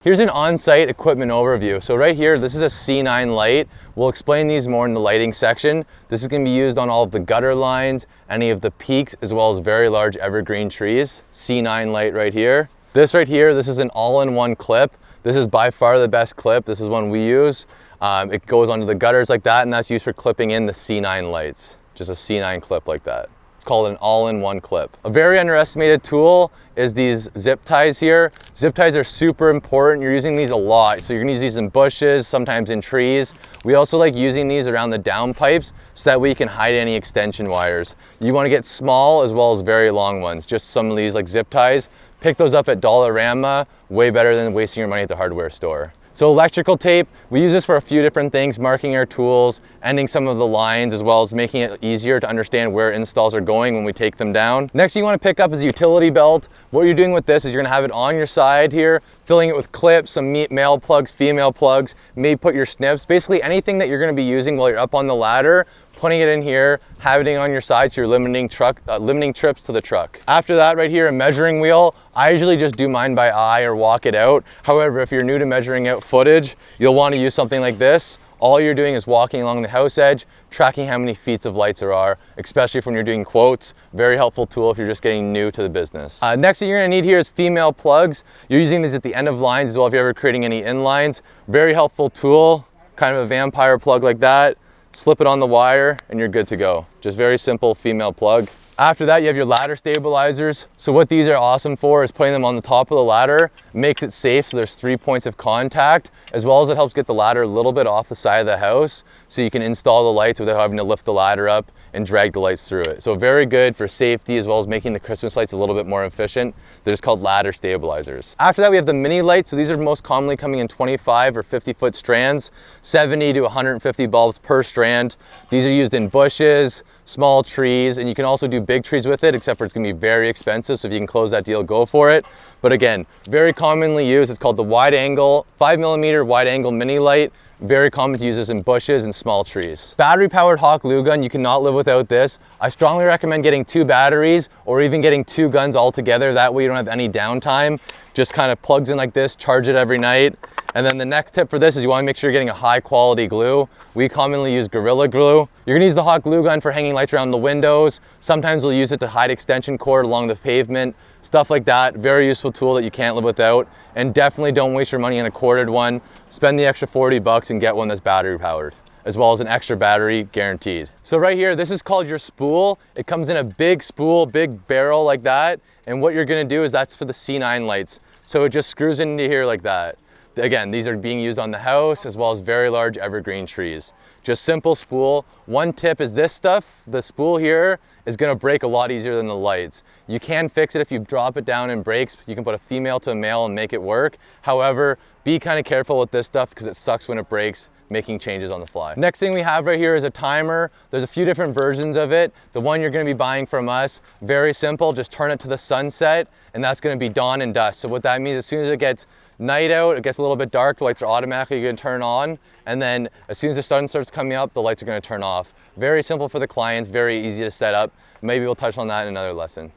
Here's an on-site equipment overview. So right here, this is a C9 light. We'll explain these more in the lighting section. This is going to be used on all of the gutter lines, any of the peaks, as well as very large evergreen trees. C9 light right here. This right here, this is an all-in-one clip. This is by far the best clip. This is one we use. It goes onto the gutters like that, and that's used for clipping in the C9 lights. Just a C9 clip like that. It's called an all-in-one clip. A very underestimated tool is these zip ties here. Zip ties are super important. You're using these a lot. So you're gonna use these in bushes, sometimes in trees. We also like using these around the downpipes so that way you can hide any extension wires. You wanna get small as well as very long ones. Just some of these like zip ties. Pick those up at Dollarama, way better than wasting your money at the hardware store. So electrical tape, we use this for a few different things, marking our tools, ending some of the lines, as well as making it easier to understand where installs are going when we take them down. Next thing you want to pick up is a utility belt. What you're doing with this is you're going to have it on your side here, filling it with clips, some male plugs, female plugs, maybe put your snips, basically anything that you're going to be using while you're up on the ladder, putting it in here, having it on your side so you're limiting trips to the truck. After that right here, a measuring wheel. I usually just do mine by eye or walk it out. However, if you're new to measuring out footage, you'll want to use something like this. All you're doing is walking along the house edge, tracking how many feet of lights there are, especially when you're doing quotes. Very helpful tool if you're just getting new to the business. Next thing you're gonna need here is female plugs. You're using these at the end of lines as well if you're ever creating any inlines. Very helpful tool, kind of a vampire plug like that. Slip it on the wire and you're good to go. Just very simple female plug. After that, you have your ladder stabilizers. So what these are awesome for is putting them on the top of the ladder. Makes it safe so there's 3 points of contact, as well as it helps get the ladder a little bit off the side of the house so you can install the lights without having to lift the ladder up and drag the lights through it. So very good for safety as well as making the Christmas lights a little bit more efficient. They're just called ladder stabilizers. After that, we have the mini lights. So these are most commonly coming in 25 or 50 foot strands, 70 to 150 bulbs per strand. These are used in bushes, small trees, and you can also do big trees with it, except for it's gonna be very expensive. So if you can close that deal, go for it. But again, very commonly used. It's called the wide angle, 5mm wide angle mini light. Very common to use this in bushes and small trees. Battery powered hot glue gun, you cannot live without this. I strongly recommend getting 2 batteries or even getting 2 guns all together. That way you don't have any downtime. Just kind of plugs in like this, charge it every night. And then the next tip for this is you want to make sure you're getting a high quality glue. We commonly use Gorilla Glue. You're gonna use the hot glue gun for hanging lights around the windows. Sometimes we'll use it to hide extension cord along the pavement, stuff like that. Very useful tool that you can't live without. And definitely don't waste your money on a corded one. Spend the extra 40 bucks and get one that's battery powered, as well as an extra battery guaranteed. So right here, this is called your spool. It comes in a big spool, big barrel like that. And what you're gonna do is that's for the C9 lights. So it just screws into here like that. Again, these are being used on the house as well as very large evergreen trees. Just simple spool. One tip is this stuff, the spool here is gonna break a lot easier than the lights. You can fix it if you drop it down and breaks. You can put a female to a male and make it work. However, be kind of careful with this stuff because it sucks when it breaks, making changes on the fly. Next thing we have right here is a timer. There's a few different versions of it. The one you're gonna be buying from us, very simple, just turn it to the sunset and that's gonna be dawn and dusk. So what that means, as soon as it gets night out, it gets a little bit dark, the lights are automatically gonna turn on. And then as soon as the sun starts coming up, the lights are gonna turn off. Very simple for the clients, very easy to set up. Maybe we'll touch on that in another lesson.